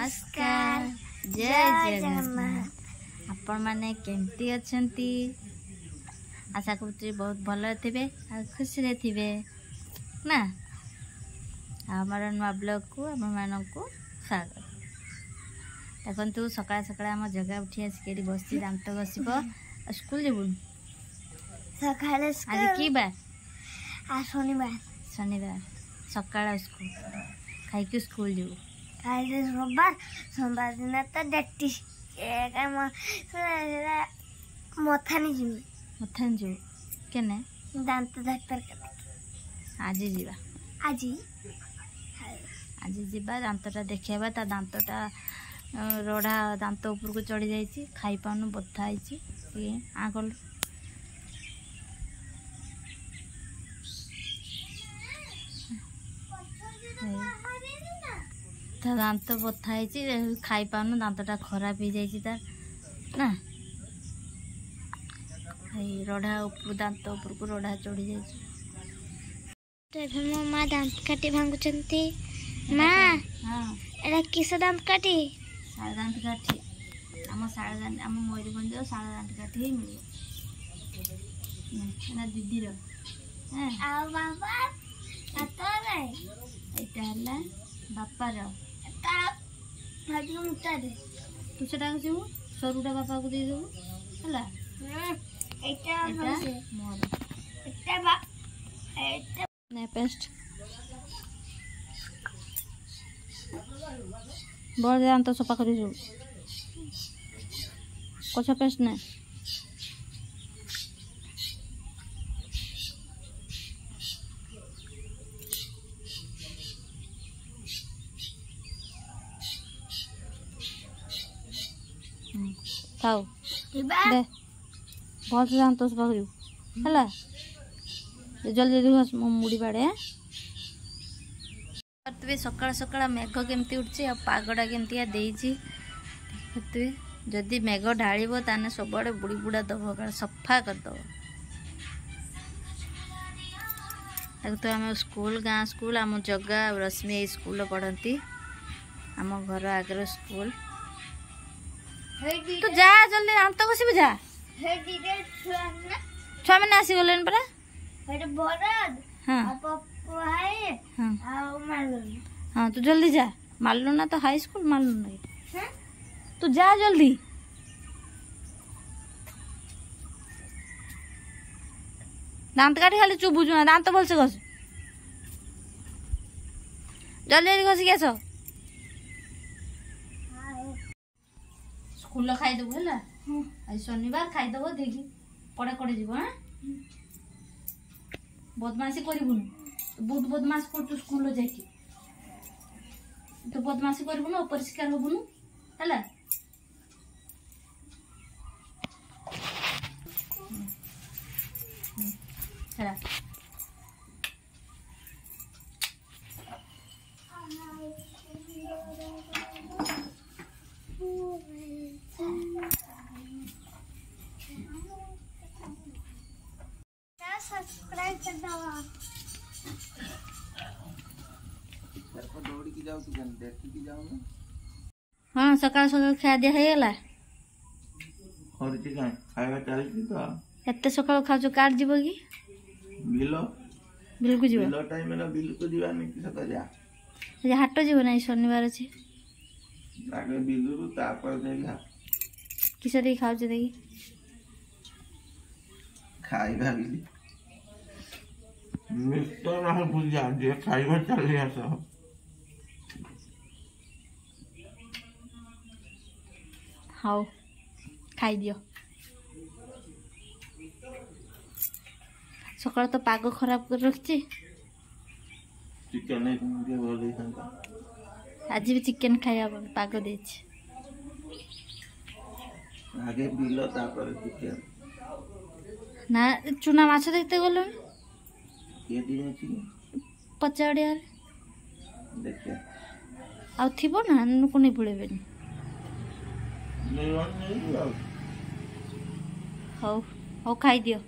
नमस्कार जय जगन्नाथ आपण माने केमती अछंती आशा करते बहुत भल थे खुशी रे थे ना आमर नुआ ब्लॉग को आम मान को स्वागत देखु सकाळ सकाळ आम जगह उठी आसिक बस दांत घसीब स्कूल जीवन आज की बार शनिवार शनिवार सकाळ स्कूल खाई स्कूल जीव सोमवार सोमवार दिन तो डेटी मथानी जी मथान जीव केने दांत डाक्टर आज जीवा आज आज जीवा दांतटा देखा ता दांतटा रड़ा दांत ऊपर को चढ़ी जाइए खाई पानु बथा है आगल दांत बथा है खाई पानु दांतटा खराब हो जाइए तार ना रड़ा दांत ऊपर को रड़ा चढ़ी जाइए मो माँ दांत काटी भांगुचंती माँ एरा किस दांत काटी साड़ दांत काठी आम साड़ दांत आम मयूरभंज साड़ दांत काठी ही मिले दीदी बापार तू से सरुटा बापा को देदेबू है पेस्ट बड़ दांत सफा कर कछा पेस्ट ना खाओ दे बहुत दांत सफा कर जल्दी जल्दी मुड़ी बाड़े तुवे सकाळ सकाळ मेघ केमती उठची आ पागड़ा केमती देइची जदि मेघ ढालिबो ताने सबड़े बुड़ी बुड़ा दब सफा कर दब तो आम स्कूल गाँ स्कूल आम जगह रश्मि स्कूल पढ़ती आम घर आगे स्कूल तू जा जल्दी दांत घसीबू जा छुआ मैंने आसीगले परा हाँ तू जल्दी जा मारलु ना तो हाई स्कूल मारलु ना तू जा जल्दी दांत काटी खाली चुभुचु ना दांत भलसे घस जल्दी जल्दी घसिक आस स्कूल खाईदेबू है आज शनिवार खाईदेव देखी पड़े कड़े जीव हाँ बदमाशी करूँ बहुत बदमाश कर स्कूल जाकि तो बदमाशी करूँ अपरिष्कार हबुनु है सब्सक्राइब कर दो हाँ सकाल सकाल खा दिया है गला खाଇବା ଚାଲିଛି ତ एते सकाल खाऊ काट जीव कि बिल को जीव ବିଲ ଟାଇମରେ ବିଲକୁ ଯିବାନି କି ସତ ଯା आज हाट जीव ना शनिवार अच्छे ଆଗେ ବିଲରୁ ତାପରେ ଯାଇକି किस दे खाऊ देखी ଖାଇବା ବିଲି ମିଷ୍ଟର ନାହିଁ ପୂଜା ଯେ ଖାଇବା ଚାଲି ଆସ हाँ खाई दियो सकाल तो पाग खराब कर रखी ଚିକେନ ଭଲ आज भी चिकेन खाया पाग दे ଆଗେ ବିଲ ତାପରେ ଚିକେନ ना चुना माछ देखते गल କିଏ ଦିଅଛି पचाड़िया ଦେଖିଆ आउ थी ना नुक नहीं पड़े ନେଇବନି हौ हौ खाई दियो